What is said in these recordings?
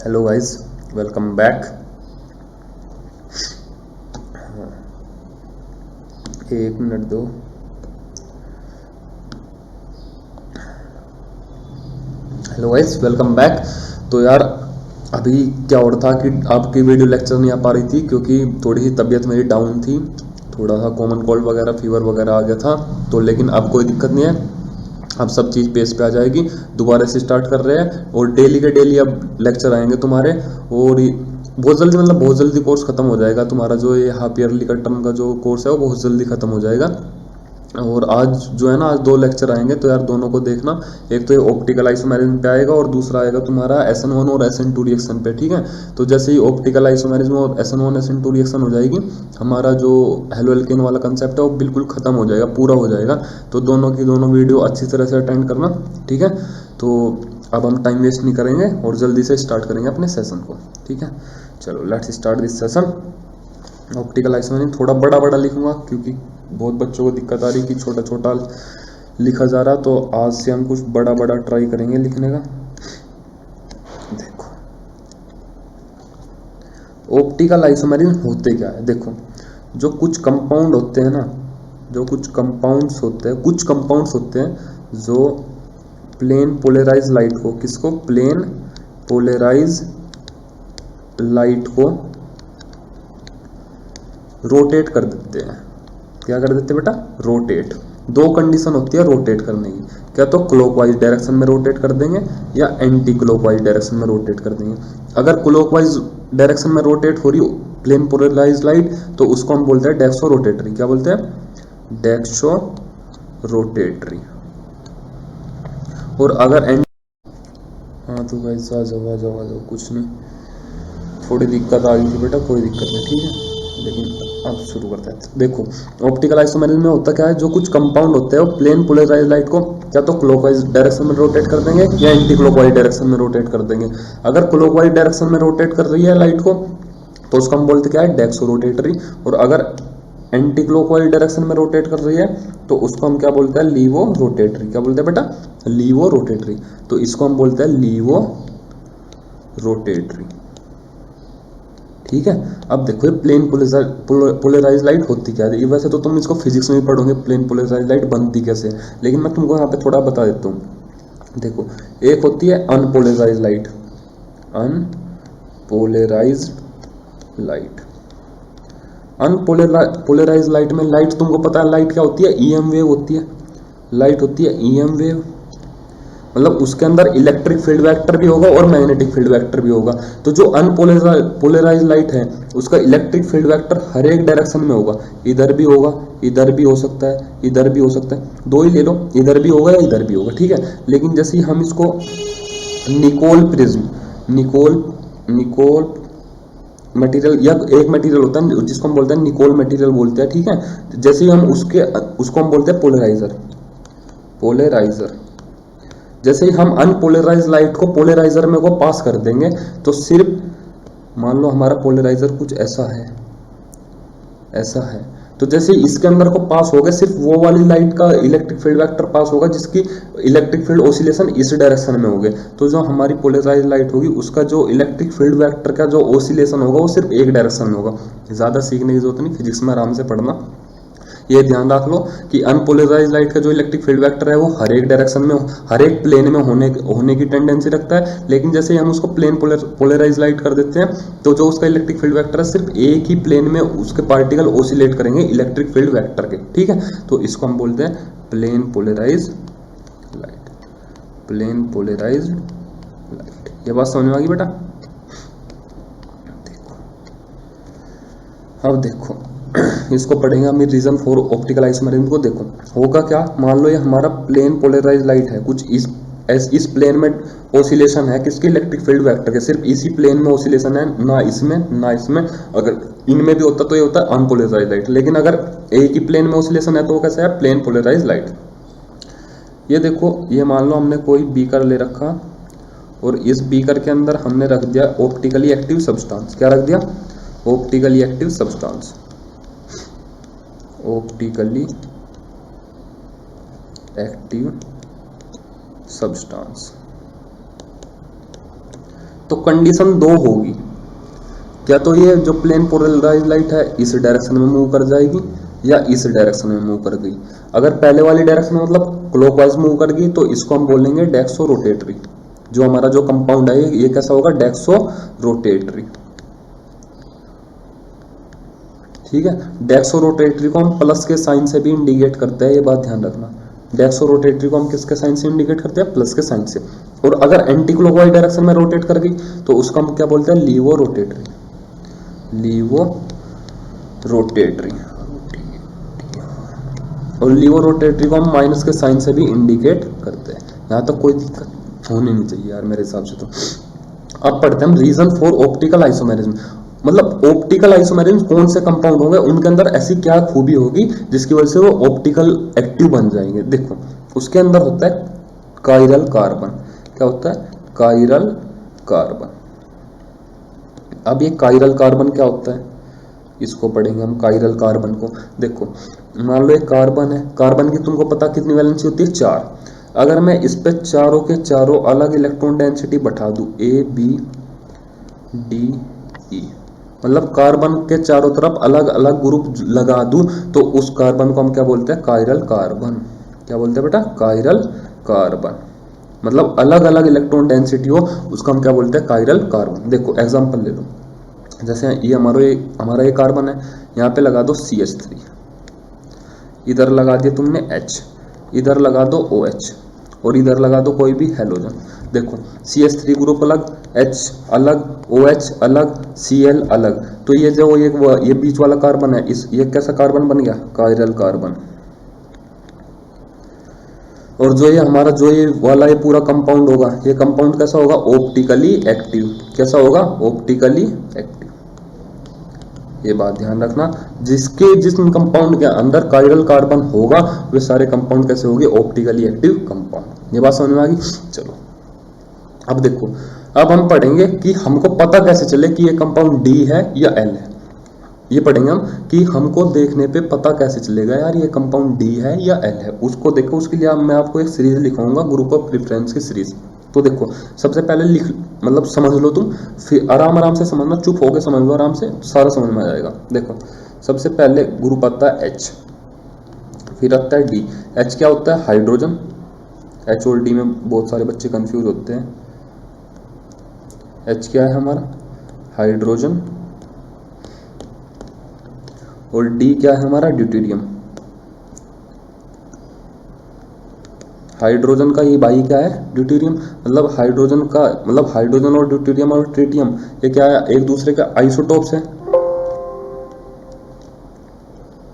Hello guys, welcome back. एक minute दो। Hello guys, welcome back. तो यार अभी क्या हो रहा था कि आपकी वीडियो लेक्चर नहीं आ पा रही थी क्योंकि थोड़ी सी तबीयत मेरी डाउन थी। थोड़ा सा कॉमन कोल्ड वगैरह, फीवर वगैरह आ गया था। तो लेकिन अब कोई दिक्कत नहीं है, अब सब चीज़ पेस पे आ जाएगी। दोबारा से स्टार्ट कर रहे हैं और डेली के डेली अब लेक्चर आएंगे तुम्हारे। और बहुत जल्दी, मतलब बहुत जल्दी कोर्स खत्म हो जाएगा तुम्हारा। जो ये हाफ ईयरली का टर्म का जो कोर्स है वो बहुत जल्दी खत्म हो जाएगा। और आज जो है ना, आज दो लेक्चर आएंगे तो यार दोनों को देखना। एक तो ये ऑप्टिकल आइसोमेरिज्म पे आएगा और दूसरा आएगा तुम्हारा SN1 और SN2 रिएक्शन पे। ठीक है, तो जैसे ही ऑप्टिकल आइसोमेरिज्म और SN1 SN2 रिएक्शन हो जाएगी, हमारा जो हेलोएल्केन वाला कंसेप्ट है वो बिल्कुल खत्म हो जाएगा, पूरा हो जाएगा। तो दोनों की दोनों वीडियो अच्छी तरह से अटेंड करना, ठीक है। तो अब हम टाइम वेस्ट नहीं करेंगे और जल्दी से स्टार्ट करेंगे अपने सेशन को, ठीक है। चलो let's start this session. Optical isomerism थोड़ा बड़ा बड़ा लिखूंगा क्योंकि बहुत बच्चों को दिक्कत आ रही कि छोटा छोटा लिखा जा रहा। तो आज से हम कुछ बड़ा बड़ा ट्राई करेंगे लिखने का। देखो, ऑप्टिकल आइसोमेरिज्म होते क्या है। देखो, जो कुछ कंपाउंड होते हैं ना, जो कुछ कंपाउंड्स होते हैं जो प्लेन पोलराइज लाइट को, किसको, प्लेन पोलराइज लाइट को रोटेट कर देते हैं। क्या कर देते हैं बेटा, रोटेट। दो कंडीशन होती है रोटेट करने की, क्या तो क्लॉकवाइज डायरेक्शन में रोटेट कर देंगे या एंटी क्लॉकवाइज डायरेक्शन में रोटेट कर देंगे। अगर क्लॉकवाइज डायरेक्शन में रोटेट हो रही हो प्लेन पोलराइज लाइट तो उसको हम बोलते हैं डेक्सो रोटेटरी। क्या बोलते हैं, डेक्सो रोटेटरी। और अगर हाँ तो गाइस आ जाओ, कुछ नहीं, थोड़ी दिक्कत आ गई थी बेटा, कोई दिक्कत नहीं, ठीक है। लेकिन अब शुरू करते हैं। देखो, ऑप्टिकल आइसोमेरिज्म में होता क्या है, जो कुछ कंपाउंड होते हैं वो प्लेन पोलराइज लाइट को या तो क्लॉकवाइज डायरेक्शन में रोटेट कर देंगे या एंटी क्लॉकवाइज डायरेक्शन में रोटेट कर देंगे। अगर क्लॉकवाइज डायरेक्शन में रोटेट कर रही है लाइट को तो उसको हम बोलते क्या है, डेक्सो रोटेटरी। और अगर एंटी क्लॉकवाइज डायरेक्शन में रोटेट कर रही है तो उसको हम क्या बोलते हैं, लीवो रोटेटरी। क्या बोलते हैं बेटा, लीवो रोटेटरी। तो इसको हम बोलते हैं लीवो रोटेटरी, ठीक है। अब देखो, ये प्लेन पोलराइज लाइट होती क्या है। वैसे तो तुम इसको फिजिक्स में भी पढ़ोगे प्लेन पोलराइज लाइट बनती कैसे, लेकिन मैं तुमको यहाँ पे थोड़ा बता देता हूँ। देखो, एक होती है unpolarise light, unpolarise light. Unpolarise light में लाइट, तुमको पता है लाइट क्या होती है, EM वेव होती है। लाइट होती है EM वेव, मतलब उसके अंदर इलेक्ट्रिक फील्ड वेक्टर भी होगा और मैग्नेटिक फील्ड वेक्टर भी होगा। तो जो अनपोलराइज लाइट है उसका इलेक्ट्रिक फील्ड वेक्टर हर एक डायरेक्शन में होगा। इधर भी होगा, इधर भी हो सकता है, इधर भी हो सकता है, दो ही ले लो, इधर भी होगा या इधर भी होगा, ठीक है। लेकिन जैसे हम इसको निकोल प्रिज्म, निकोल मटेरियल या एक मटेरियल होता है जिसको हम बोलते हैं निकोल मटेरियल बोलते हैं, ठीक है। जैसे ही हम उसको हम बोलते हैं पोलराइजर। जैसे ही हम अनपोलराइज लाइट को पोलराइजर में को पास कर देंगे तो सिर्फ मान लो हमारा पोलराइजर कुछ ऐसा है, तो जैसे इसके अंदर को पास हो गया, सिर्फ वो वाली लाइट का इलेक्ट्रिक फील्ड वेक्टर पास होगा जिसकी इलेक्ट्रिक फील्ड ओसिलेशन इस डायरेक्शन में होगी। तो जो हमारी पोलराइज लाइट होगी उसका जो इलेक्ट्रिक फील्ड वेक्टर का जो ओसिलेशन होगा वो सिर्फ एक डायरेक्शन में होगा। ज़्यादा सीखने की जरूरत नहीं, फिजिक्स में आराम से पढ़ना। ये ध्यान रख लो कि अनपोलराइज लाइट का जो इलेक्ट्रिक फील्ड वेक्टर है वो हर एक डायरेक्शन में, हर एक प्लेन में होने की टेंडेंसी रखता है। लेकिन जैसे हम उसको प्लेन पोलराइज लाइट कर देते हैं तो जो उसका इलेक्ट्रिक फील्ड वेक्टर है सिर्फ एक ही प्लेन में उसके पार्टिकल ओसिलेट करेंगे इलेक्ट्रिक फील्ड वेक्टर के, ठीक है। तो इसको हम बोलते हैं plane polarise light, plane polarise light. ये बात समझ में आ गई बेटा। अब देखो इसको पढ़ेंगे हम, रीजन फॉर ऑप्टिकल आइसोमेरिज्म को। देखो होगा क्या, मान लो ये हमारा प्लेन पोलराइज लाइट है, कुछ इस प्लेन में ओसिलेशन है किसके, इलेक्ट्रिक फील्ड वेक्टर के, सिर्फ इसी प्लेन में ओसिलेशन है, ना इसमें। अगर इनमें भी होता तो ये होता है अनपोलराइज लाइट। लेकिन अगर एक ही प्लेन में ओसिलेशन है तो वो कैसा है, प्लेन पोलराइज लाइट। ये देखो, ये मान लो हमने कोई बीकर ले रखा और इस बीकर के अंदर हमने रख दिया ऑप्टिकली एक्टिव सब्सटेंस। क्या रख दिया, optically active substance, optically active substance. तो कंडीशन दो होगी, क्या तो ये जो प्लेन पोलराइज लाइट है इस डायरेक्शन में मूव कर जाएगी या इस डायरेक्शन में मूव कर गई। अगर पहले वाली डायरेक्शन में मतलब क्लॉकवाइज मूव कर गई तो इसको हम बोलेंगे डेक्सो रोटेटरी। जो हमारा जो कंपाउंड है ये कैसा होगा, डेक्सो रोटेटरी। ठीक है, डेक्सो रोटेटरी को हम प्लस के साइन से भी इंडिकेट करते हैं, ये बात ध्यान रखना। डेक्सो रोटेटरी को हम किसके साइन से इंडिकेट करते हैं, प्लस के साइन से। और अगर एंटी क्लॉकवाइज डायरेक्शन में रोटेट कर गई तो उसको हम क्या बोलते हैं, लीवो रोटेटरी। लीवो रोटेटरी। और लीवो रोटेटरी को हम माइनस के साइन से भी इंडिकेट करते हैं। यहां तक कोई दिक्कत होनी नहीं चाहिए यार मेरे हिसाब से तो। अब पढ़ते हैं हम रीजन फॉर ऑप्टिकल आइसोमेरिज्म। मतलब ऑप्टिकल आइसोमेरिज्म कौन से कंपाउंड होंगे, उनके अंदर ऐसी क्या खूबी होगी जिसकी वजह से वो ऑप्टिकल एक्टिव बन जाएंगे। देखो उसके अंदर होता है कायरल कार्बन। क्या होता है, कायरल कार्बन। अब ये कायरल कार्बन क्या होता है, इसको पढ़ेंगे हम कायरल कार्बन को। देखो मान लो एक कार्बन है, कार्बन की तुमको पता कितनी वैलेंसी होती है, 4। अगर मैं इस पे चारों के चारों अलग इलेक्ट्रॉन डेंसिटी बैठा दूं, A B D E, मतलब कार्बन के चारों तरफ अलग अलग ग्रुप लगा दूं तो उस कार्बन को हम क्या बोलते हैं, कायरल कार्बन। क्या बोलते हैं बेटा, कायरल कार्बन। मतलब अलग अलग इलेक्ट्रॉन डेंसिटी हो उसको हम क्या बोलते हैं, कायरल कार्बन। देखो एग्जांपल ले लो, जैसे ये हमारा ये कार्बन है, यहाँ पे लगा दो CH3, इधर लगा दिया तुमने H, इधर लगा दो OH और इधर लगा दो कोई भी हेलोजन। देखो CH3 ग्रुप अलग, H अलग, OH अलग, Cl अलग। तो ये जो ये बीच वाला कार्बन है, ये कैसा कार्बन बन गया, कायरल कार्बन। और जो ये हमारा जो ये वाला ये पूरा कंपाउंड होगा, ये कंपाउंड कैसा होगा, ऑप्टिकली एक्टिव। कैसा होगा, ऑप्टिकली एक्टिव। ये बात ध्यान रखना, जिस कंपाउंड के अंदर कायरल कार्बन होगा वे सारे कंपाउंड कैसे होंगे, ऑप्टिकली एक्टिव कंपाउंड। ये बात समझ में आ गई। चलो अब देखो, अब हम पढ़ेंगे कि हमको पता कैसे चले कि ये कंपाउंड D है या L है। ये पढ़ेंगे हम कि हमको देखने पे पता कैसे चलेगा यार ये कंपाउंड D है या L है। उसको देखो, उसके लिए मैं आपको एक सीरीज लिखाऊंगा, ग्रुप ऑफ प्रेफरेंस की सीरीज। तो देखो सबसे पहले लिख, मतलब समझ लो तुम, फिर आराम आराम से समझना, चुप होकर समझ लो, आराम से सारा समझ में आ जाएगा। देखो सबसे पहले ग्रुप आता है H, फिर आता है D। H क्या होता है, हाइड्रोजन। H और D में बहुत सारे बच्चे कंफ्यूज होते हैं। H क्या है हमारा, हाइड्रोजन, और D क्या है हमारा, ड्यूटेरियम। हाइड्रोजन का ये भाई क्या है, ड्यूटेरियम। मतलब हाइड्रोजन का मतलब हाइड्रोजन और ड्यूटेरियम और ट्रिटियम ये क्या है, एक दूसरे का आइसोटोप्स है।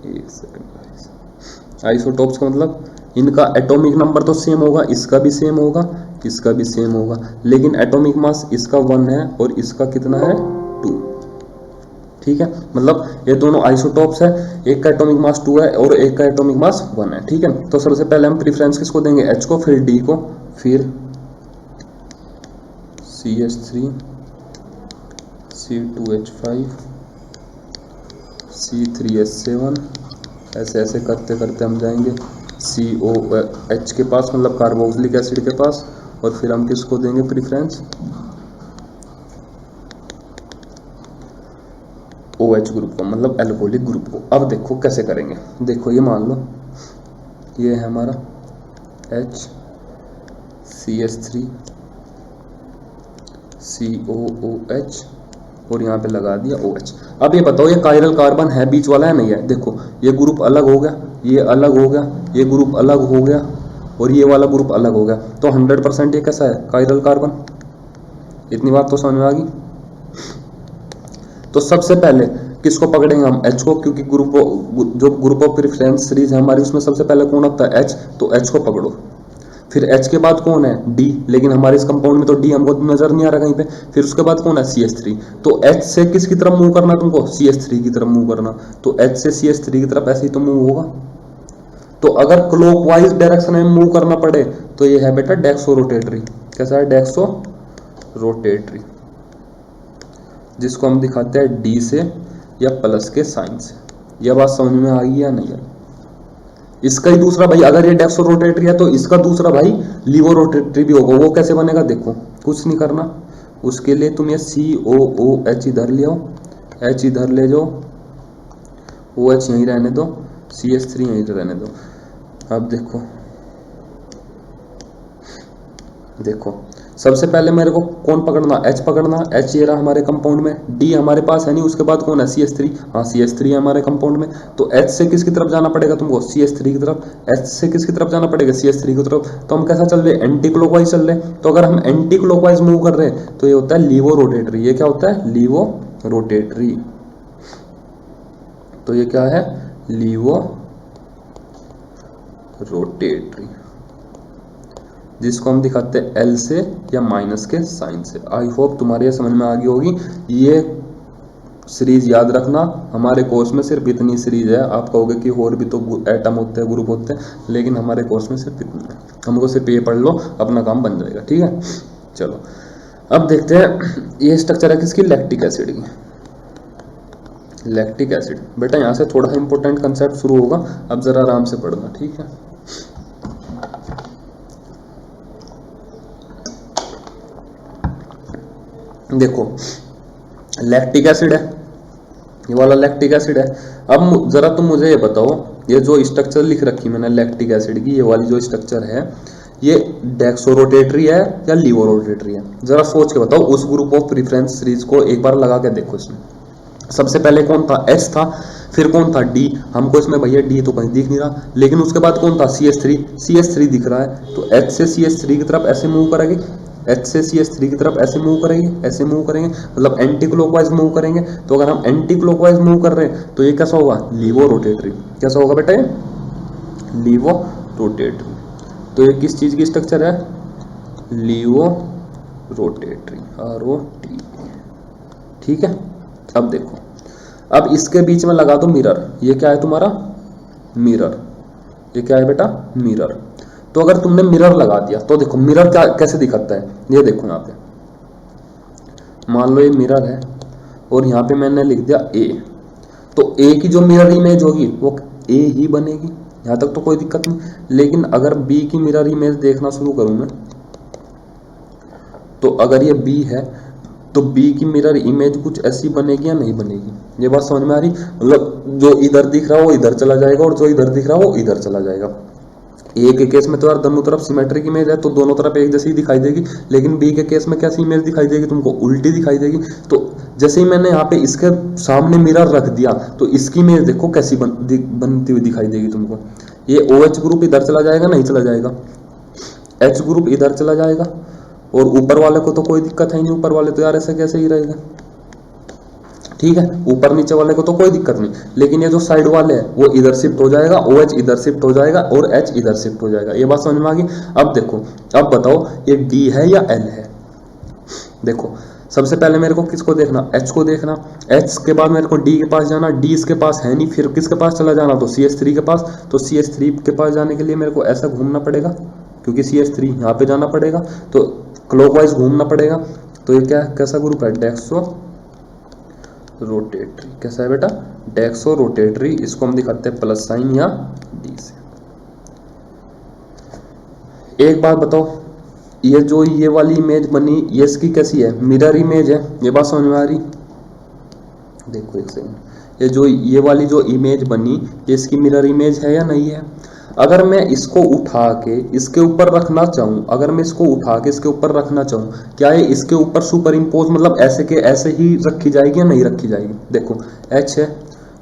एक सेकंड, आइसोटोप्स का मतलब इनका एटॉमिक नंबर तो सेम होगा, इसका भी सेम होगा, इसका भी सेम होगा, लेकिन एटॉमिक मास इसका 1 है और इसका कितना है, 2। ठीक है, मतलब ये दोनों आइसोटोप्स है, एक का एटॉमिक मास 2 है और एक का एटॉमिक मास 1 है। ठीक है, तो सबसे पहले हम प्रेफरेंस किसको देंगे, H को, फिर D को, फिर CH3, C2H5, C3H7, ऐसे ऐसे करते करते हम जाएंगे COH के पास, मतलब कार्बोक्सिलिक एसिड के पास, और फिर हम किसको देंगे प्रेफरेंस, OH ग्रुप को, मतलब एल्कोहलिक ग्रुप को। अब देखो कैसे करेंगे, देखो ये मान लो ये है हमारा H, CH3, COOH और यहाँ पे लगा दिया OH। अब ये बताओ ये कायरल कार्बन है बीच वाला है नहीं है। देखो ये ग्रुप अलग हो गया, ये अलग हो गया, ये ग्रुप अलग हो गया और ये वाला ग्रुप अलग हो गया, तो 100% ये कैसा है, कायरल कार्बन। इतनी बात तो समझ में आ गई। तो सबसे पहले किसको पकड़ेंगे हम, H को, क्योंकि जो ग्रुप ऑफ प्रेफरेंस सीरीज है हमारी उसमें सबसे पहले कौन आता है, H, तो H को पकड़ो। फिर H के बाद कौन है, D, लेकिन हमारे इस कंपाउंड में तो D हमको नजर नहीं आ रहा कहीं पे। फिर उसके बाद कौन है, CH3। तो H से किसकी तरफ मूव करना तुमको, CH3 की तरफ मूव करना। तो H से CH3 की तरफ ऐसे ही तो मूव होगा। तो अगर क्लॉकवाइज डायरेक्शन में मूव करना पड़े तो ये है बेटा डेक्सो रोटेटरी। कैसा है, डेक्सो रोटेटरी, जिसको हम दिखाते हैं D से या प्लस के साइन से। यह बात समझ में आ गई या नहीं है। इसका ही दूसरा भाई, अगर ये डेक्सो रोटेटरी है तो इसका दूसरा भाई लीवो रोटेटरी भी होगा। वो कैसे बनेगा, देखो कुछ नहीं करना, उसके लिए तुम ये COOH इधर ले आओ, H इधर ले जाओ, OH यहीं रहने दो, CH3 यहीं रहने दो। अब देखो सबसे पहले मेरे को कौन पकड़ना, H पकड़ना। H ये रहा हमारे कंपाउंड में, D हमारे पास है नहीं, उसके बाद कौन है CH3, हाँ CH3 है हमारे कंपाउंड में। तो H से किसकी तरफ जाना पड़ेगा तुमको, CH3 की तरफ। H से किसकी तरफ जाना पड़ेगा, CH3 की तरफ। तो हम कैसा चल रहे, एंटी क्लॉकवाइज चल रहे। तो अगर हम एंटी क्लॉकवाइज मूव कर रहे हैं तो ये होता है लीवो रोटेटरी। ये क्या होता है, लीवो रोटेटरी। तो ये क्या है, लीवो रोटेटरी, जिसको हम दिखाते हैं L से या माइनस के साइन से। आई होप तुम्हारे ये समझ में आ गई होगी। ये सीरीज याद रखना, हमारे कोर्स में सिर्फ इतनी सीरीज है। आप कहोगे कि और भी तो एटम होते हैं, ग्रुप होते हैं, लेकिन हमारे कोर्स में सिर्फ इतनी है। हमको सिर्फ ये पढ़ लो, अपना काम बन जाएगा, ठीक है। चलो अब देखते हैं, ये स्ट्रक्चर है किसकी, लैक्टिक एसिड की। लैक्टिक एसिड, बेटा यहाँ से थोड़ा सा इंपॉर्टेंट कंसेप्ट शुरू होगा, अब जरा आराम से पढ़ना, ठीक है। देखो लैक्टिक एसिड है, ये वाला लैक्टिक एसिड है। अब जरा तुम मुझे ये बताओ, ये जो स्ट्रक्चर लिख रखी मैंने लैक्टिक एसिड की, ये वाली जो स्ट्रक्चर है, ये डेक्सोरोटेटरी है या लीवोरोटेटरी है? जरा सोच के बताओ। उस ग्रुप ऑफ प्रेफरेंस सीरीज को एक बार लगा के देखो। इसमें सबसे पहले कौन था, H था, फिर कौन था, D। हमको इसमें भैया D तो कहीं दिख नहीं रहा, लेकिन उसके बाद कौन था, CH3 दिख रहा है। तो H से CH3 की तरफ ऐसे मूव करेंगे, H से CH3 की तरफ ऐसे मूव करेंगे, मतलब एंटी क्लॉकवाइज मूव करेंगे। तो अगर हम एंटी क्लॉकवाइज मूव कर रहे हैं तो ये कैसा होगा, लीवो रोटेटरी। कैसा होगा बेटा, ये लीवो रोटेटरी। तो ये किस चीज की स्ट्रक्चर है, लीवो रोटेटरी, ROT, ठीक है। अब देखो, अब इसके बीच में लगा दो मिरर। ये क्या है तुम्हारा, मिरर। ये क्या है बेटा, मिरर। तो अगर तुमने मिरर लगा दिया तो देखो मिरर क्या कैसे दिखता है, ये देखो यहाँ पे मान लो ये मिरर है और यहाँ पे मैंने लिख दिया A। तो A की जो मिरर इमेज होगी वो A ही बनेगी, यहाँ तक तो कोई दिक्कत नहीं। लेकिन अगर B की मिरर इमेज देखना शुरू करूं मैं, तो अगर ये B है तो B की मिरर इमेज कुछ ऐसी बनेगी या नहीं बनेगी? ये बात समझ में आ रही? मतलब जो इधर दिख रहा है वो इधर चला जाएगा और जो इधर दिख रहा है वो इधर चला जाएगा। A के केस में तो यार दोनों तरफ सिमेट्रिक इमेज है तो दोनों तरफ एक जैसी दिखाई देगी, लेकिन B के केस में कैसी इमेज दिखाई देगी तुमको, उल्टी दिखाई देगी। तो जैसे ही मैंने यहाँ पे इसके सामने मिरर रख दिया तो इसकी इमेज देखो कैसी बनती हुई दिखाई देगी तुमको। ये OH ग्रुप इधर चला जाएगा, नहीं चला जाएगा, H ग्रुप इधर चला जाएगा, और ऊपर वाले को तो कोई दिक्कत है नहीं, ऊपर वाले तो यार ऐसे कैसे ही रहेगा, ठीक है। ऊपर नीचे वाले को तो कोई दिक्कत नहीं, लेकिन ये जो साइड वाले है वो इधर शिफ्ट हो जाएगा, OH इधर शिफ्ट हो जाएगा और H इधर शिफ्ट हो जाएगा। ये बात समझ में आ गई? अब देखो, अब बताओ ये D है या L है? देखो सबसे पहले मेरे को किसको देखना, H को देखना। H के बाद मेरे को D के पास जाना, D इसके पास है नहीं, फिर किसके पास चला जाना, तो CH3 के पास। तो CH3 के पास जाने के लिए मेरे को ऐसा घूमना पड़ेगा, क्योंकि CH3 यहाँ पे जाना पड़ेगा, तो क्लॉकवाइज घूमना पड़ेगा। तो ये क्या कैसा ग्रुप है, डेक्सो रोटेटरी। कैसा है बेटा, डेक्सो रोटेटरी। इसको हम दिखाते हैं प्लस साइन या D से। एक बात बताओ, ये जो ये वाली इमेज बनी ये इसकी कैसी है, मिरर इमेज है। ये बात समझ में आ रही? देखो एक सेकंड, ये जो ये वाली जो इमेज बनी ये इसकी मिरर इमेज है या नहीं है? अगर मैं इसको उठा के इसके ऊपर रखना चाहूँ, अगर मैं इसको उठा के इसके ऊपर रखना चाहूँ, क्या ये इसके ऊपर सुपर इम्पोज मतलब ऐसे के ऐसे ही रखी जाएगी या नहीं रखी जाएगी? देखो H है,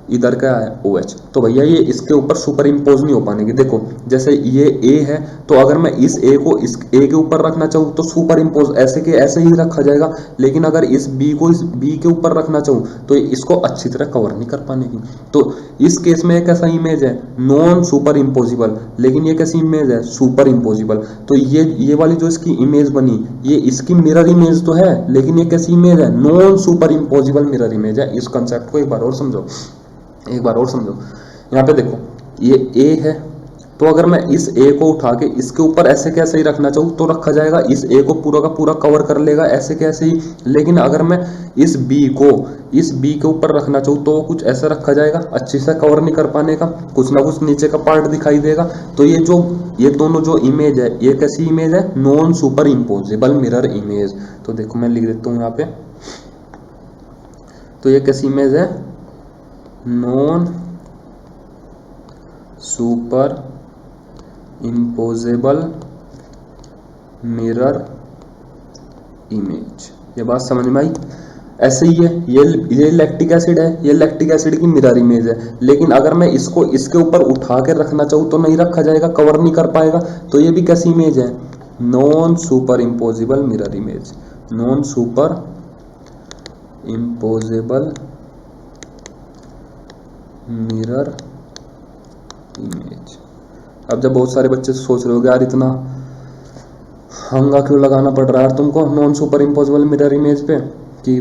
इधर क्या है OH, तो भैया ये इसके ऊपर सुपर इम्पोज नहीं हो पाएगी। देखो जैसे ये A है तो अगर मैं इस A को इस A के ऊपर रखना चाहूँ तो सुपर इम्पोज ऐसे के ऐसे ही रखा जाएगा, लेकिन अगर इस B को इस B के ऊपर रखना चाहूँ तो इसको अच्छी तरह कवर नहीं कर पाएगी। तो इस केस में एक ऐसा इमेज है नॉन सुपर इम्पोजिबल, लेकिन ये कैसी इमेज है, सुपर इम्पोजिबल। तो ये वाली जो इसकी इमेज बनी ये इसकी मिरर इमेज तो है, लेकिन ये कैसी इमेज है, non superimposable mirror image है। इस कंसेप्ट को एक बार और समझो, एक बार और समझो। यहाँ पे देखो ये A है, तो अगर मैं इस ए को उठा के इसके ऊपर ऐसे कैसे ही रखना चाहूँ तो रखा जाएगा, इस ए को पूरा का पूरा कवर कर लेगा ऐसे कैसे ही। लेकिन अगर मैं इस बी के ऊपर रखना चाहूँ तो कुछ ऐसा रखा जाएगा, अच्छे से कवर नहीं कर पाने का, कुछ ना कुछ नीचे का पार्ट दिखाई देगा। तो ये दोनों जो इमेज है ये कैसी इमेज है, non superimposable mirror image. तो देखो मैं लिख देता हूँ यहाँ पे, तो ये कैसी इमेज है, non super imposable mirror image. ये बात समझ में आई। ऐसे ही है ये लैक्टिक एसिड है, ये लैक्टिक एसिड की मिरर इमेज है। लेकिन अगर मैं इसको इसके ऊपर उठा के रखना चाहूँ तो नहीं रखा जाएगा, कवर नहीं कर पाएगा। तो ये भी कैसी इमेज है, non superimposable mirror image, non super imposable mirror image. अब जब बहुत सारे बच्चे सोच रहे हो यार इतना हंगा क्यों लगाना पड़ रहा है यार तुमको non superimposable mirror image पे, कि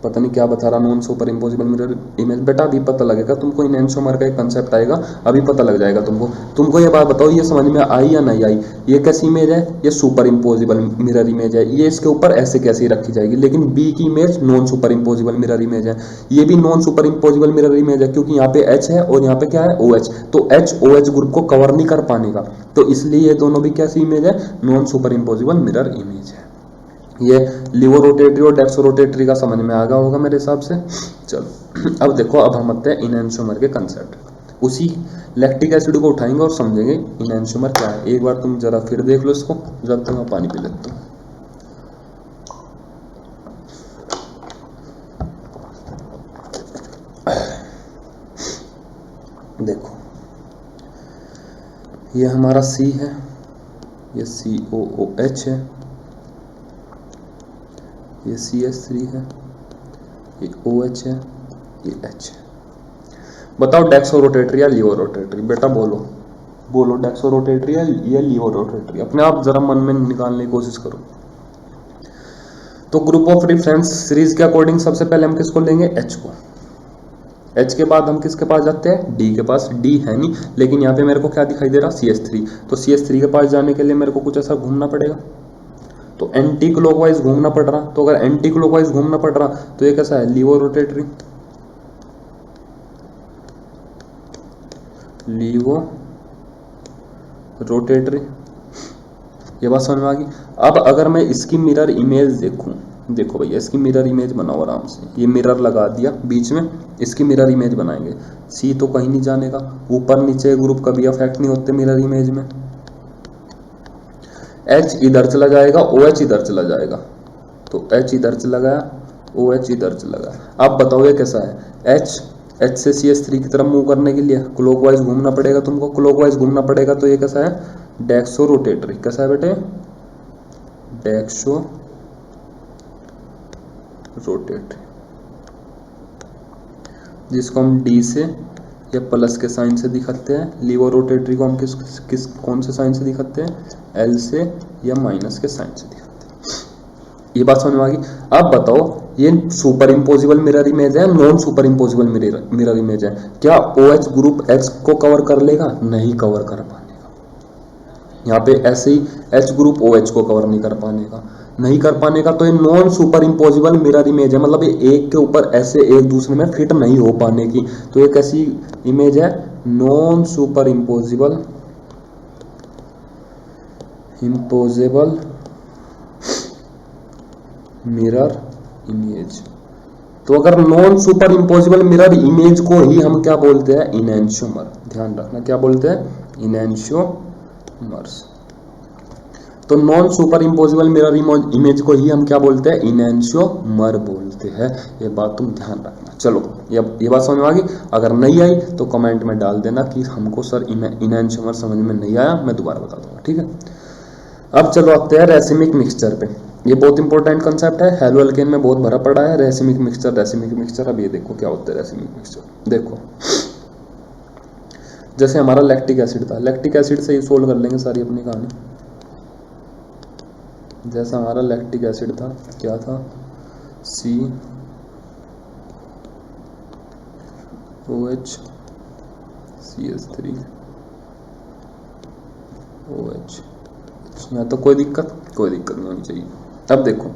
पता नहीं क्या बता रहा non superimposable mirror image. बेटा अभी पता लगेगा तुमको, इनएंशियोमर का एक कंसेप्ट आएगा, अभी पता लग जाएगा तुमको ये बात बताओ, ये समझ में आई या नहीं आई। ये कैसी इमेज है, ये सुपर इम्पोजिबल मिरर इमेज है, ये इसके ऊपर ऐसे कैसे रखी जाएगी। लेकिन बी की image non superimposable mirror image है, ये भी non superimposable mirror image है, क्योंकि यहाँ पे एच है और यहाँ पे क्या है OH, तो एच OH ग्रुप को कवर नहीं कर पाने का, तो इसलिए ये दोनों भी कैसी इमेज है, non superimposable mirror image है। ये लिवो रोटेटरी और डेक्सो रोटेटरी का समझ में आ गया होगा मेरे हिसाब से। चलो अब देखो, अब हम आते हैं इनएंशियोमर के कंसेप्ट। उसी लैक्टिक एसिड को उठाएंगे और समझेंगे इनएंशियोमर क्या है। एक बार तुम जरा फिर देख लो इसको, जब तक मैं पानी पी लेता हूँ। देखो ये हमारा C है, ये COOH है, ये CH3 है, ये OH है, ये H है। बताओ डेक्सो रोटेटरी या लिवो रोटेटरी, बेटा बोलो डेक्सो रोटेटरी या लिवो रोटेटरी, अपने आप जरा मन में निकालने की कोशिश करो। तो ग्रुप ऑफ रिफरेंस सीरीज के अकॉर्डिंग सबसे पहले हम किसको लेंगे, H को। H के बाद हम किसके पास जाते हैं, D के पास। D है नहीं, लेकिन यहाँ पे मेरे को क्या दिखाई दे रहा, CH3, तो CH3 के पास जाने के लिए मेरे को कुछ ऐसा घूमना पड़ेगा, तो एंटी क्लॉकवाइज घूमना पड़ रहा। तो अगर एंटी क्लॉकवाइज घूमना पड़ रहा तो ये कैसा है, लिवो रोटेटरी, लिवो रोटेटरी। ये बात समझ में आ गई। अब अगर मैं इसकी मिरर इमेज देखूं, देखो भैया इसकी मिरर इमेज बनाओ आराम से, ये मिरर लगा दिया बीच में, इसकी मिरर इमेज बनाएंगे। C तो कहीं नहीं जाने का, ऊपर नीचे ग्रुप कभी अफेक्ट नहीं होते मिरर इमेज में। H इधर चला जाएगा, OH इधर चला जाएगा, तो H इधर चला गया, OH इधर चला गया। अब बताओ ये कैसा है, H से CH3 की तरफ मूव करने के लिए क्लॉकवाइज घूमना पड़ेगा तुमको, क्लॉकवाइज घूमना पड़ेगा, तो ये कैसा है, डेक्सो रोटेटरी। कैसा है बेटे, डेक्सो रोटेटरी, जिसको हम D से या प्लस के साइन से दिखाते हैं। लिवो रोटेटरी को हम कौन से साइन से दिखाते हैं, L से या माइनस के साइन से दिखाते हैं। ये बात समझ में आ गई। अब बताओ ये सुपर इम्पोजिबल मिरर इमेज है, non superimposable mirror image है, क्या OH ग्रुप H को कवर कर लेगा, नहीं कवर कर पाएगा। यहाँ पे ऐसे ही H ग्रुप OH को कवर नहीं कर पाने का, तो ये non superimposable mirror image है, मतलब ये एक के ऊपर ऐसे एक दूसरे में फिट नहीं हो पाने की। तो ये कैसी इमेज है, non superimposable mirror image. तो अगर non superimposable mirror image को ही हम क्या बोलते हैं, इनएंशियोमर। ध्यान रखना क्या बोलते हैं, इनएंशियोमर्स। तो non superimposable mirror image को ही हम क्या बोलते हैं, इनएंशियोमर बोलते हैं। ये बात तुम ध्यान रखना। चलो ये बात समझ में आ गई। अगर नहीं आई तो कमेंट में डाल देना कि हमको सर इनएंशियोमर समझ में नहीं आया, मैं दोबारा बता दूंगा, ठीक है। अब चलो आते हैं रेसिमिक मिक्सचर पे। ये बहुत इंपॉर्टेंट कंसेप्ट है, हेलो एल्केन में बहुत भरा पड़ा है। Racemic mixture. अब ये देखो क्या होता है रेसिमिक मिक्सचर। देखो जैसे हमारा लैक्टिक एसिड था, लैक्टिक एसिड से ही सोल्व कर लेंगे सारी अपनी कहानी। जैसा हमारा लैक्टिक एसिड था, क्या था, COH CH3 OH। यहाँ तो कोई दिक्कत नहीं होनी चाहिए। अब देखो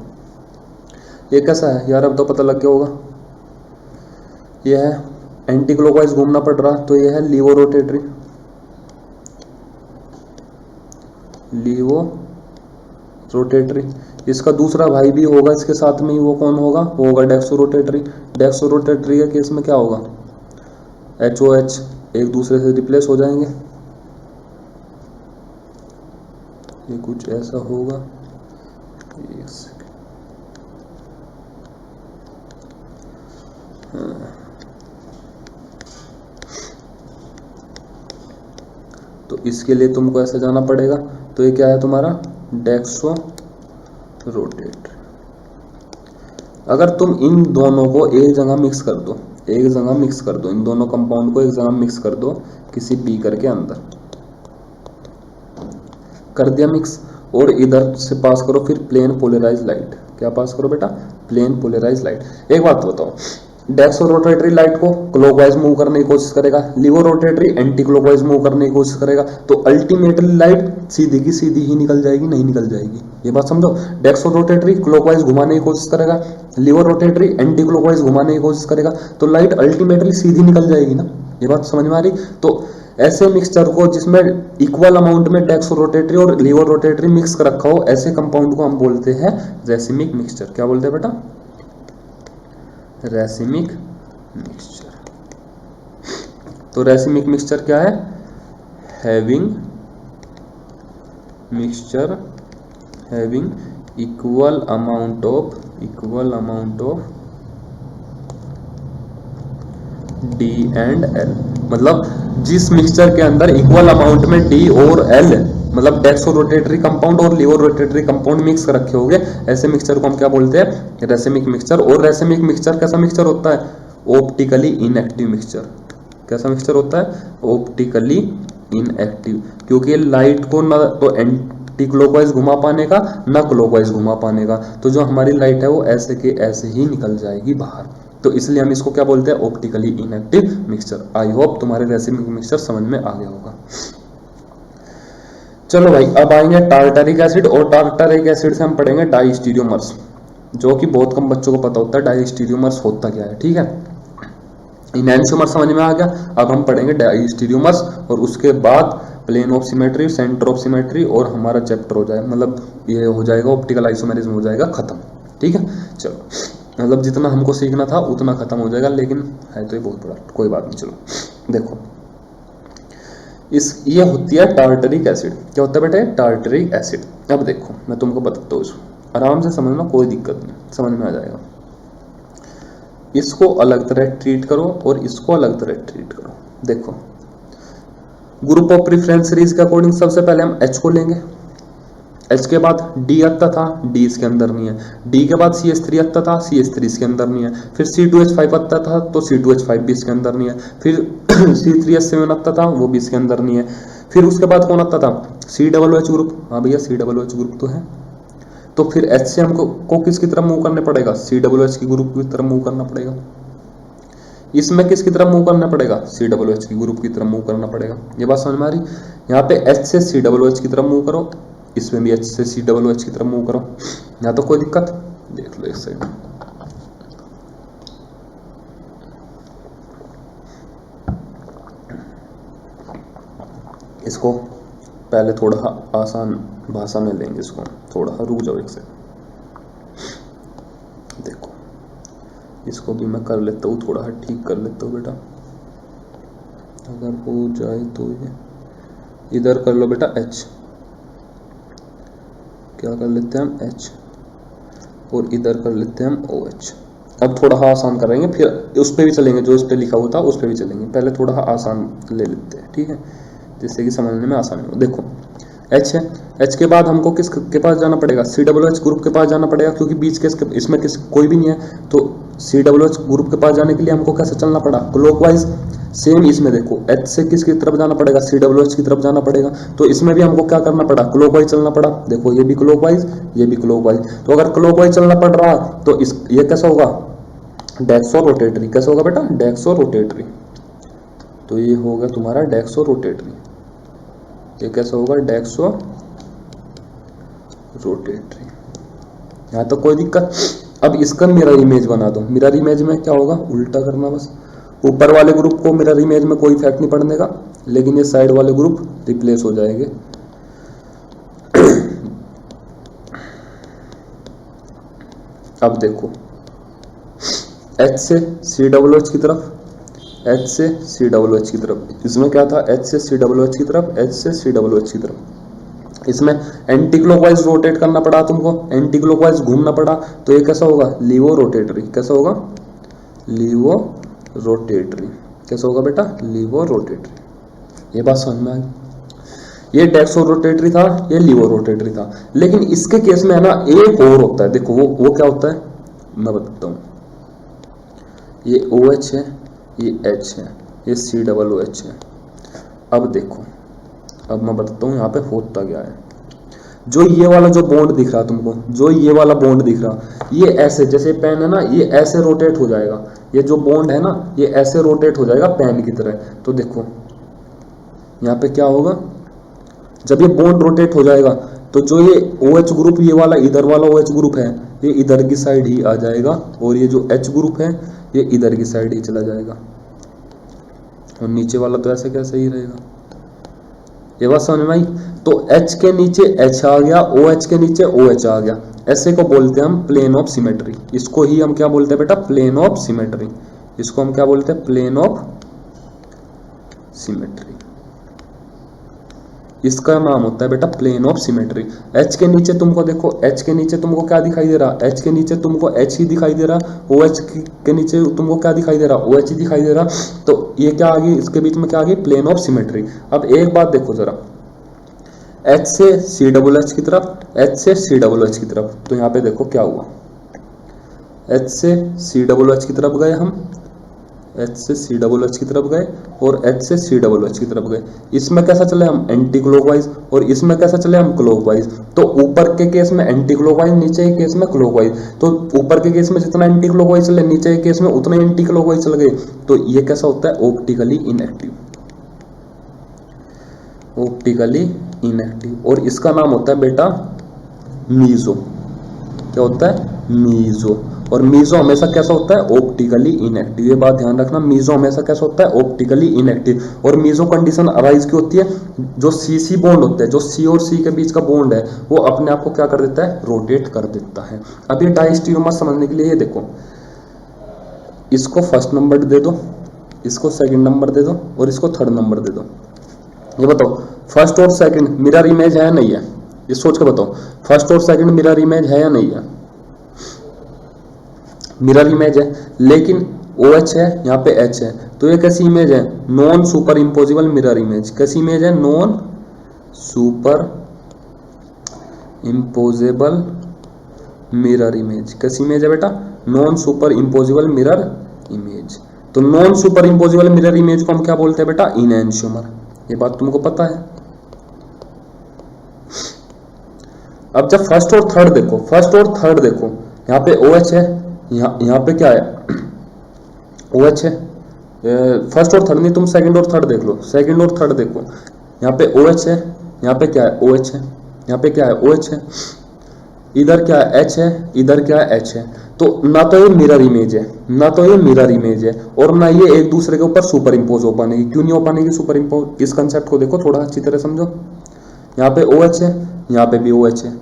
ये कैसा है यार, अब तो पता लग गया होगा। ये है एंटी क्लॉकवाइज घूमना पड़ रहा, तो ये है लीवो रोटेटरी। लीवो रोटेटरी। इसका दूसरा भाई भी होगा इसके साथ में ही, वो कौन होगा? वो होगा डेक्सो रोटेटरी। डेक्सो रोटेटरी के केस में क्या होगा? HOH एक दूसरे से रिप्लेस हो जाएंगे। ये कुछ ऐसा होगा, एक सेकंड। तो इसके लिए तुमको ऐसे जाना पड़ेगा। तो ये क्या है तुम्हारा? डेक्सो रोटेटरी। अगर तुम इन दोनों को एक जगह मिक्स कर दो, इन दोनों कंपाउंड को एक जगह मिक्स कर दो किसी बीकर के अंदर, कर दिया मिक्स, और इधर से पास करो फिर प्लेन पोलराइज लाइट। क्या पास करो बेटा? Plane polarise light. एक बात बताओ, डेक्सो रोटेटरी लाइट को क्लॉकवाइज मूव करने की कोशिश करेगा, levo rotatory anti clockwise move करने की कोशिश करेगा, तो अल्टीमेटली लाइट सीधी की सीधी ही निकल जाएगी, नहीं निकल जाएगी। ये बात समझो। डेक्सो रोटेटरी क्लॉकवाइज घुमाने की कोशिश करेगा, लिवो रोटेटरी एंटी क्लॉकवाइज घुमाने की कोशिश करेगा, तो लाइट अल्टीमेटली सीधी निकल जाएगी ना। ये बात समझ में आ रही? तो ऐसे मिक्सचर को जिसमें इक्वल अमाउंट में डेक्सो रोटेटरी और लिवो रोटेटरी मिक्स कर रखा हो, ऐसे कंपाउंड को हम बोलते हैं रेसिमिक मिक्सचर। क्या बोलते हैं बेटा? Racemic mixture. तो रेसिमिक मिक्सचर क्या है? Having mixture having equal amount of D and L। मतलब जिस मिक्सचर के अंदर इक्वल अमाउंट में D और L, मतलब डेक्सो रोटेटरी कंपाउंड और लिवो रोटेटरी कंपाउंड मिक्स कर रखे होंगे, ऐसे मिक्सचर को हम क्या बोलते हैं? Racemic mixture. और रेसिमिक मिक्सचर कैसा मिक्सचर होता है? Optically inactive mixture. कैसा मिक्सचर होता है? ऑप्टिकली इनएक्टिव, क्योंकि लाइट को ना तो एंटी क्लॉकवाइज घुमा पाने का, ना क्लॉकवाइज घुमा पाने का, तो जो हमारी लाइट है वो ऐसे के ऐसे ही निकल जाएगी बाहर। तो इसलिए हम इसको क्या बोलते हैं? Optically inactive mixture. I hope तुम्हारे रेसिमिक मिक्सचर समझ में आ गया होगा। चलो भाई, अब आएंगे टार्टरिक एसिड, और टार्टरिक एसिड से हम पढ़ेंगे डाइस्टीरियोमर्स, जो कि बहुत कम बच्चों को पता होता है डाइस्टीरियोमर्स होता क्या है। ठीक है, इनैंशियोमर समझ में आ गया। अब हम पढ़ेंगे डाइस्टीरियोमर्स, और उसके बाद plane of symmetry, centre of symmetry, और हमारा चैप्टर हो जाएगा, मतलब ये हो जाएगा ऑप्टिकल आइसोमेरिज्म हो जाएगा खत्म। ठीक है, चलो, मतलब जितना हमको सीखना था उतना खत्म हो जाएगा, लेकिन है तो ये बहुत बड़ा, कोई बात नहीं। चलो देखो, ये होती है टार्टरिक एसिड। क्या होता है बेटा? Tartaric acid. अब देखो मैं तुमको बताता हूँ, इसको आराम से समझना, कोई दिक्कत नहीं, समझ में आ जाएगा। इसको अलग तरह ट्रीट करो और इसको अलग तरह ट्रीट करो। देखो, ग्रुप ऑफ प्रेफरेंस सीरीज के अकॉर्डिंग सबसे पहले हम H को लेंगे, H के बाद D आता था, D इसके अंदर नहीं है। D के बाद CH3 आता था, CH3 इसके अंदर नहीं है। फिर C2H5 आता था, तो C2H5 भी इसके अंदर नहीं है। फिर C3H7 आता था, वो भी इसके अंदर नहीं है। फिर उसके बाद कौन आता था? COOH group. हाँ भैया, COOH ग्रुप तो है। तो फिर H से हमको किसकी तरफ मूव करने पड़ेगा? COOH की ग्रुप की तरफ मूव करना पड़ेगा। इसमें किसकी तरफ मूव करना पड़ेगा? COOH की ग्रुप की तरफ मूव करना पड़ेगा। ये बात समझ में आ रही? यहाँ पे H से COOH की तरफ मूव करो, इसमें भी H से COOH की तरफ मूव करो। यहाँ तो कोई दिक्कत? देख लो एक सेकंड। इसको पहले थोड़ा आसान भाषा में लेंगे, इसको थोड़ा रुक जाओ एक सेकंड। देखो, इसको भी मैं कर लेता हूँ, थोड़ा ठीक कर लेता हूँ बेटा, अगर हो जाए तो। ये इधर कर लो बेटा H, क्या कर लेते हैं हम? H, और इधर कर लेते हैं हम OH। अब थोड़ा आसान करेंगे, फिर उस पर भी चलेंगे, जो इस पर लिखा हुआ था उस पर भी चलेंगे। पहले थोड़ा आसान ले लेते हैं, ठीक है, जिससे कि समझने में आसानी हो। देखो, H है, H के बाद हमको किस के पास जाना पड़ेगा? COOH ग्रुप के पास जाना पड़ेगा, क्योंकि बीच के इसमें कोई भी नहीं है। तो COOH ग्रुप के पास जाने के लिए हमको कैसे चलना पड़ा? क्लॉकवाइज। सेम इसमें देखो, H से किसकी तरफ जाना पड़ेगा? COOH की तरफ जाना पड़ेगा। तो इसमें भी हमको क्या करना पड़ा? क्लॉकवाइज चलना पड़ा। देखो, ये भी क्लॉकवाइज, ये भी क्लॉकवाइज। तो अगर क्लॉकवाइज चलना पड़ रहा तो ये कैसा होगा? डेक्सो रोटेटरी। कैसा होगा बेटा? डेक्सो रोटेटरी। तो ये होगा तुम्हारा डेक्सो रोटेटरी। ये कैसा होगा, डेक्सो रोटेटरी। यहाँ तो कोई दिक्कत। अब इसका मिरर इमेज बना दो। मिरर इमेज में क्या होगा, उल्टा करना बस। ऊपर वाले ग्रुप को मिरर इमेज में कोई इफेक्ट नहीं पड़ने का, लेकिन ये साइड वाले ग्रुप रिप्लेस हो जाएंगे। अब देखो H से COOH की तरफ, H से COOH की तरफ। इसमें क्या था, H से COOH की तरफ, H से COOH की तरफ। इसमें एंटी क्लॉकवाइज रोटेट करना पड़ा तुमको, एंटी क्लॉकवाइज घूमना पड़ा, तो ये कैसा होगा, लीवो रोटेटरी। कैसा होगा, लीवो रोटेटरी। कैसा होगा बेटा, लीवो रोटेटरी। ये बात समझ में आ गई। ये डेक्सो रोटेटरी था, ये लीवो रोटेटरी था। लेकिन इसके केस में है ना एक और होता है। देखो वो क्या होता है, मैं बताता हूँ। ये OH है, ये H है, ये COOH है। अब देखो, अब मैं बताता हूँ यहाँ पे होता क्या है। जो ये वाला जो बॉन्ड दिख रहा है तुमको, जो ये वाला बॉन्ड दिख रहा, ये ऐसे, जैसे पेन है ना, ये ऐसे रोटेट हो जाएगा। ये जो बॉन्ड है ना, ये ऐसे रोटेट हो जाएगा पेन की तरह। तो देखो यहाँ पे क्या होगा, जब ये बॉन्ड रोटेट हो जाएगा तो जो ये OH ग्रुप, ये वाला इधर वाला OH ग्रुप है, ये इधर की साइड ही आ जाएगा, और ये जो H ग्रुप है ये इधर की साइड ही चला जाएगा, और नीचे वाला तो ऐसे कैसे ही रहेगा। ये बात समझ में आई। तो H के नीचे H आ गया, OH के नीचे OH आ गया। ऐसे को बोलते हैं हम प्लेन ऑफ सिमेट्री। इसको ही हम क्या बोलते हैं बेटा, प्लेन ऑफ सिमेट्री। इसको हम क्या बोलते हैं, प्लेन ऑफ सिमेट्री। इसका नाम होता है बेटा प्लेन ऑफ सिमेट्री। H के नीचे तुमको देखो, H के नीचे तुमको क्या दिखाई दे रहा, H के नीचे तुमको H ही दिखाई दे रहा, OH के नीचे तुमको क्या दिखाई दे रहा, OH ही दिखाई दे रहा। तो ये क्या आ गई, इसके बीच में क्या आ गई, प्लेन ऑफ सिमेट्री। अब एक बात देखो जरा, H से COOH की तरफ, H से COOH की तरफ। तो यहाँ पे देखो क्या हुआ, H से COOH की तरफ गए हम, H से COOH की तरफ गए, और H से COOH की तरफ गए। इसमें कैसा चले हम, एंटी क्लॉकवाइज, और इसमें कैसा चले हम, क्लॉकवाइज। तो ऊपर के केस में एंटी क्लॉकवाइज, नीचे के केस में क्लॉकवाइज। तो ऊपर के केस में जितना एंटी क्लॉकवाइज चले, नीचे के केस में उतना एंटी क्लॉकवाइज चल गए। तो ये कैसा होता है, ऑप्टिकली इनएक्टिव। Optically inactive. और इसका नाम होता है बेटा मीजो। क्या होता है, मीजो। और मीजो हमेशा कैसा होता है, ऑप्टिकली इनएक्टिव। ये बात ध्यान रखना, मीजो हमेशा कैसा होता है, ऑप्टिकली इनएक्टिव। और मीजो कंडीशन अराइज की होती है, जो CC बॉन्ड होते हैं, जो C और C के बीच का बॉन्ड है, वो अपने आप को क्या कर देता है, रोटेट कर देता है। अब ये डायस्टीरियोमर समझने के लिए ये देखो, इसको फर्स्ट नंबर दे दो, इसको सेकंड नंबर दे दो, और इसको थर्ड नंबर दे दो। ये बताओ फर्स्ट और सेकंड मिरर इमेज है या नहीं है, ये सोच के बताओ। फर्स्ट और सेकंड मिरर इमेज है या नहीं है, मिरर इमेज है। लेकिन OH है, यहाँ पे H है, तो ये कैसी इमेज है, non superimposable mirror image. कैसी इमेज है, non superimposable mirror image. कैसी इमेज है बेटा, non superimposable mirror image. तो non superimposable mirror image को हम क्या बोलते हैं बेटा, इनएंशियोमर। ये बात तुमको पता है। अब जब फर्स्ट और थर्ड देखो, फर्स्ट और थर्ड देखो, यहाँ पे OH है, यहाँ पे क्या है, OH है। फर्स्ट और थर्ड नहीं, तुम सेकंड और थर्ड देख लो, सेकंड और थर्ड देखो, यहाँ पे OH है, यहाँ पे क्या है, OH है, यहाँ पे क्या है, OH है, इधर क्या है, H है, इधर क्या है, H है। तो ना तो ये मिरर इमेज है, ना तो ये मिरर इमेज है, और ना ये एक दूसरे के ऊपर सुपर इम्पोज हो पाएगी। क्यों नहीं हो पाएगी सुपर इम्पोज, इस कंसेप्ट को देखो थोड़ा अच्छी तरह समझो। यहाँ पे OH है, यहाँ पे भी OH है,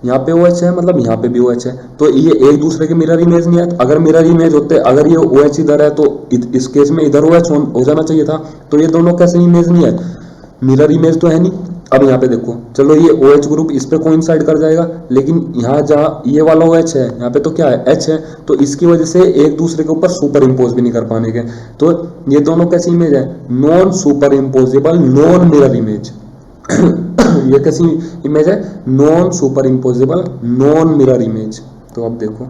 यहाँ पे OH है, मतलब यहाँ पे भी OH है। तो ये एक दूसरे के मिरर इमेज नहीं है। अगर मिरर इमेज होते, अगर ये OH इधर है तो इस केस में इधर OH हो जाना चाहिए था। तो ये दोनों कैसे इमेज नहीं है, मिरर इमेज तो है नहीं। अब यहाँ पे देखो, चलो ये OH ग्रुप इस पे कोइंसाइड कर जाएगा, लेकिन यहाँ जहाँ ये वाला OH है, यहाँ पे तो क्या है, H है। तो इसकी वजह से एक दूसरे के ऊपर सुपर इम्पोज भी नहीं कर पाने के। तो ये दोनों कैसी इमेज है, non super imposable non mirror image. ये कैसी इमेज है, non super imposable non mirror image. तो अब देखो,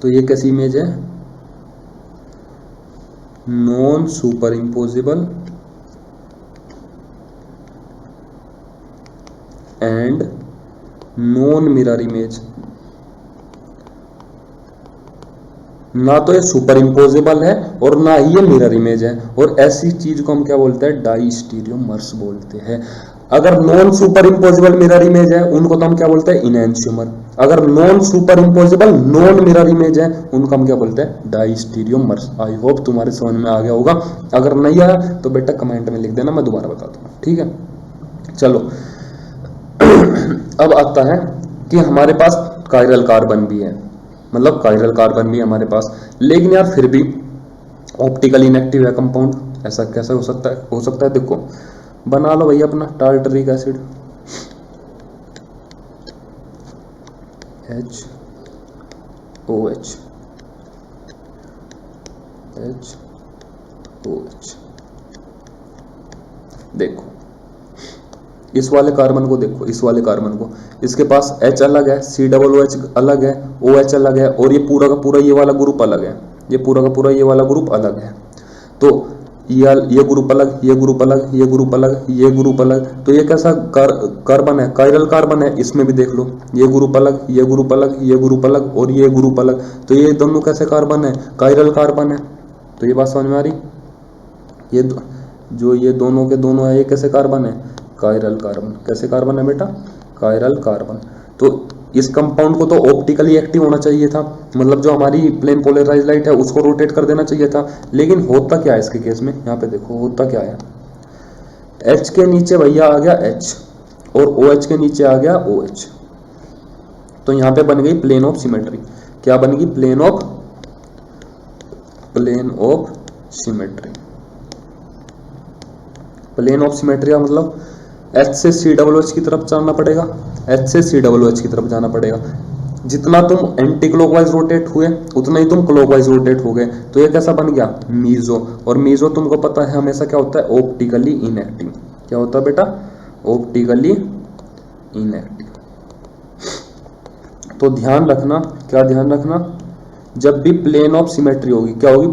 तो ये कैसी इमेज है, non super imposable and non mirror image, ना तो ये सुपर इम्पोजेबल है और ना ही ये मिरर इमेज है, और ऐसी चीज को हम क्या बोलते हैं, डाई स्टीरियोमर्स बोलते हैं। अगर non super imposable mirror image है उनको तो हम क्या बोलते हैं, इनएंशियोमर। अगर non super imposable non mirror image है उनको हम क्या बोलते हैं, डाई स्टीरियोमर्स। आई होप तुम्हारे समझ में आ गया होगा, अगर नहीं आया तो बेटा कमेंट में लिख देना, मैं दोबारा बता दूंगा, ठीक है। चलो अब आता है कि हमारे पास कायरल कार्बन भी है, मतलब कायरल कार्बन भी हमारे पास, लेकिन यार फिर भी ऑप्टिकल इनएक्टिव है कंपाउंड। ऐसा कैसे हो सकता है, हो सकता है देखो, बना लो भैया अपना टार्टरिक एसिड, HOH, देखो इस वाले कार्बन को, देखो इस वाले कार्बन को, इसके पास H अलग है, COOH अलग है, OH अलग है, और ये पूरा का पूरा ये वाला ग्रुप अलग है, ये पूरा का पूरा ये वाला ग्रुप अलग है। तो ये ग्रुप अलग, ये ग्रुप अलग, ये ग्रुप अलग, ये ग्रुप अलग, तो ये कैसा कार्बन है, कायरल कार्बन है। इसमें भी देख लो, ये ग्रुप अलग, ये ग्रुप अलग, ये ग्रुप अलग, और ये ग्रुप अलग, तो ये दोनों कैसे कार्बन है, कायरल कार्बन है। तो ये बात समझ में आ रही, ये जो ये दोनों के दोनों है, ये कैसे कार्बन है, कायरल कार्बन। कैसे कार्बन है बेटा, कायरल कार्बन। तो इस कंपाउंड को तो ऑप्टिकली एक्टिव होना चाहिए था, मतलब जो हमारी प्लेन पोलराइज लाइट है उसको रोटेट कर देना चाहिए था, लेकिन होता क्या है इसके केस में, यहाँ पे देखो होता क्या है, H के नीचे भैया आ गया H और OH के नीचे आ गया OH, तो यहाँ पे बन गई प्लेन ऑफ सिमेट्री। क्या बन गई, plane of symmetry. Plane of symmetry का मतलब H से COOH की तरफ जाना पड़ेगा, H से COOH की तरफ जाना पड़ेगा। जितना तुम एंटी क्लॉकवाइज रोटेट हुए उतना ही तुम क्लॉकवाइज रोटेट हो गए, तो ये कैसा बन गया, मीजो। और मीजो तुमको पता है हमेशा क्या होता है, ऑप्टिकली इनएक्टिव। क्या होता है बेटा, ऑप्टिकली इनएक्टिव। तो ध्यान रखना, क्या ध्यान रखना, जब भी प्लेन ऑफ सिमेट्री होगी, क्या होगी,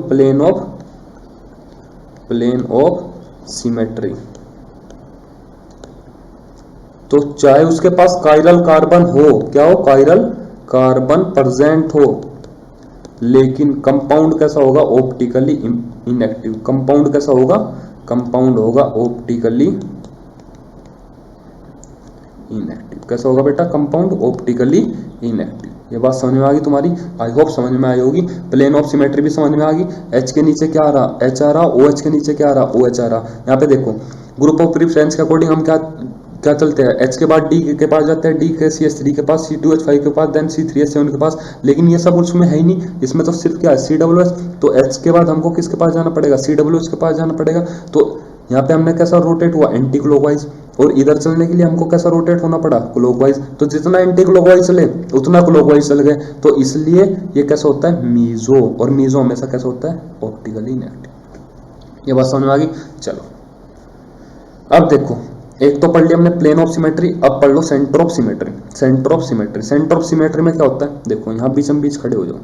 प्लेन ऑफ सिमेट्री, तो चाहे उसके पास कायरल कार्बन हो, क्या हो, कायरल कार्बन प्रेजेंट हो, लेकिन कंपाउंड कैसा होगा, ऑप्टिकली इनएक्टिव। कंपाउंड कैसा होगा, कंपाउंड होगा ऑप्टिकली इनएक्टिव। कैसा होगा बेटा, कंपाउंड ऑप्टिकली इनएक्टिव। ये बात समझ में आ गई तुम्हारी, आई होप समझ में आई होगी। प्लेन ऑफ सिमेट्री भी समझ में आ गई। H के नीचे क्या आ रहा, H आ रहा, OH के नीचे क्या आ रहा, OH आ रहा। यहाँ पे देखो ग्रुप ऑफ प्रेफरेंस के अकॉर्डिंग हम क्या चलते हैं, H के बाद D के पास जाते हैं, D के CH3 के पास, C2H5 के पास, देन C3H7 के पास, लेकिन ये सब उसमें है ही नहीं। इसमें तो सिर्फ क्या है, COOH। तो H के बाद हमको किसके पास जाना पड़ेगा, COOH के पास जाना पड़ेगा। तो यहाँ पे हमने कैसा रोटेट हुआ, एंटी क्लॉकवाइज, और इधर चलने के लिए हमको कैसा रोटेट होना पड़ा, क्लॉकवाइज। तो जितना एंटी क्लॉकवाइज चले उतना क्लॉकवाइज चल गए, तो इसलिए ये कैसा होता है, मीजो। और मीजो हमेशा कैसा होता है, ऑप्टिकली इनएक्टिव। ये बात समझ में आ गई। चलो अब देखो, एक तो पढ़ लिया हमने प्लेन ऑफ सिमेट्री, अब पढ़ लो centre of symmetry. Centre of symmetry, centre of symmetry में क्या होता है, देखो यहाँ बीच खड़े हो जाओ,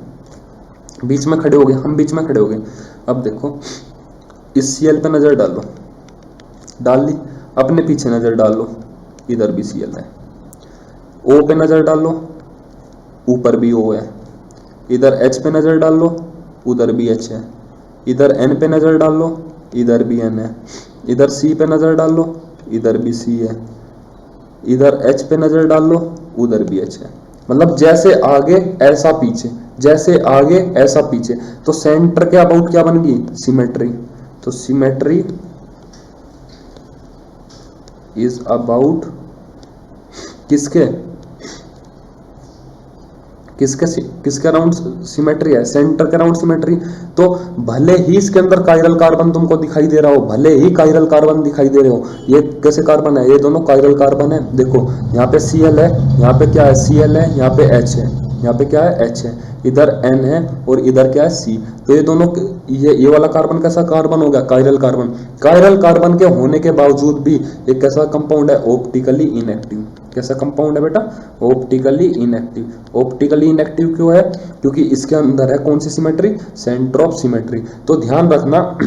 बीच में खड़े हो गए, हम बीच में खड़े हो गए। अब देखो इस Cl पे नजर डालो, डाल ली, अपने पीछे नजर डाल लो, इधर भी Cl है। O पे नजर डाल लो, ऊपर भी O है। इधर H पे नजर डाल लो, उधर भी H है। इधर N पे नजर डाल लो, इधर भी N है। इधर C पे नजर डाल लो, इधर भी C है। इधर H पे नजर डाल लो, उधर भी H है। मतलब जैसे आगे ऐसा पीछे, जैसे आगे ऐसा पीछे। तो सेंटर के अबाउट क्या बन गई, सिमेट्री। तो सिमेट्री इज अबाउट किसके अराउंड सिमेट्री है, सेंटर के अराउंड सिमेट्री। तो भले ही इसके अंदर कायरल कार्बन तुमको दिखाई दे रहा हो, भले ही कायरल कार्बन दिखाई दे रहे हो, ये कैसे कार्बन है, ये दोनों कायरल कार्बन है। देखो यहाँ पे Cl है, यहाँ पे क्या है, Cl है, यहाँ पे H है, यहाँ पे क्या है, H है, इधर N है, और इधर क्या है, C। तो ये दोनों, ये वाला कार्बन कैसा कार्बन हो गया, कायरल कार्बन। कायरल कार्बन के होने के बावजूद भी ये कैसा कंपाउंड है, ऑप्टिकली इनएक्टिव। कैसा कंपाउंड है बेटा, ऑप्टिकली इनएक्टिव। ऑप्टिकली इनएक्टिव क्यों है, क्योंकि इसके अंदर है कौन सी सिमेट्री, सेंटर ऑफ सिमेट्री। तो ध्यान रखना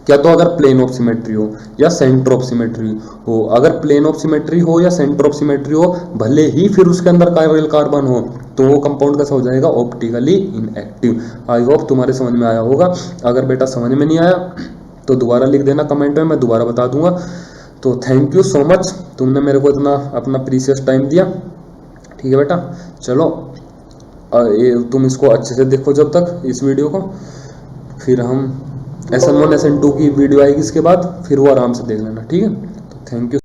क्या तो अगर प्लेन ऑफ सिमेट्री हो या सेंटर ऑफ सिमेट्री हो, अगर प्लेन ऑफ सिमेट्री हो या सेंटर ऑफ सिमेट्री हो, भले ही फिर उसके अंदर कायरल कार्बन हो, तो वो कंपाउंड कैसा हो जाएगा, ऑप्टिकली इनएक्टिव। आई होप तुम्हारे समझ में आया होगा। अगर बेटा समझ में नहीं आया तो दोबारा लिख देना कमेंट में, मैं दोबारा बता दूंगा। तो थैंक यू सो मच, तुमने मेरे को इतना अपना प्रीशियस टाइम दिया। ठीक है बेटा, चलो तुम इसको अच्छे से देखो जब तक इस वीडियो को, फिर हम SN1 SN2 की वीडियो आएगी इसके बाद, फिर वो आराम से देख लेना। ठीक है, तो थैंक यू।